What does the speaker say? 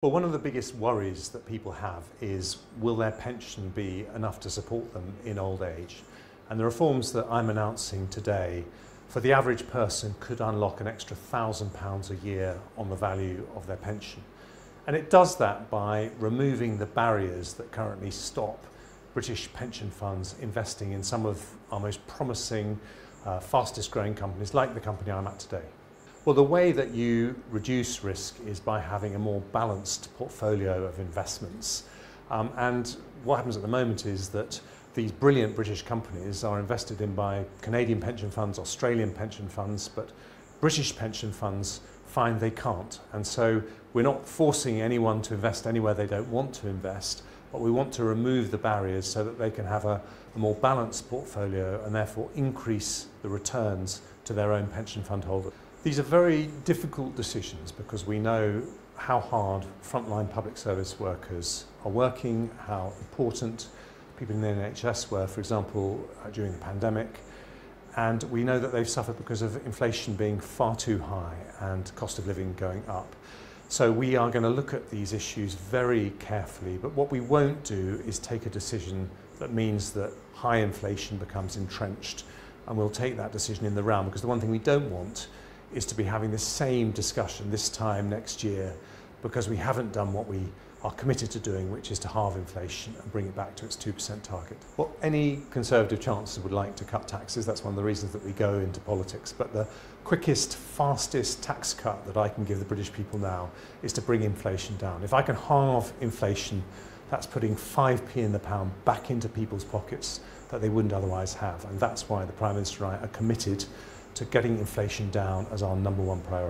Well, one of the biggest worries that people have is, will their pension be enough to support them in old age? And the reforms that I'm announcing today for the average person could unlock an extra £1,000 a year on the value of their pension. And it does that by removing the barriers that currently stop British pension funds investing in some of our most promising, fastest growing companies like the company I'm at today. Well, the way that you reduce risk is by having a more balanced portfolio of investments. And what happens at the moment is that these brilliant British companies are invested in by Canadian pension funds, Australian pension funds, but British pension funds find they can't. And so we're not forcing anyone to invest anywhere they don't want to invest, but we want to remove the barriers so that they can have a more balanced portfolio and therefore increase the returns to their own pension fund holders. These are very difficult decisions because we know how hard frontline public service workers are working, how important people in the NHS were, for example, during the pandemic. And we know that they've suffered because of inflation being far too high and cost of living going up. So we are going to look at these issues very carefully, but what we won't do is take a decision that means that high inflation becomes entrenched, and we'll take that decision in the round, because the one thing we don't want is to be having the same discussion this time next year because we haven't done what we are committed to doing, which is to halve inflation and bring it back to its 2% target. Well, any Conservative chancellor would like to cut taxes. That's one of the reasons that we go into politics. But the quickest, fastest tax cut that I can give the British people now is to bring inflation down. If I can halve inflation, that's putting 5p in the pound back into people's pockets that they wouldn't otherwise have. And that's why the Prime Minister and I are committed to getting inflation down as our #1 priority.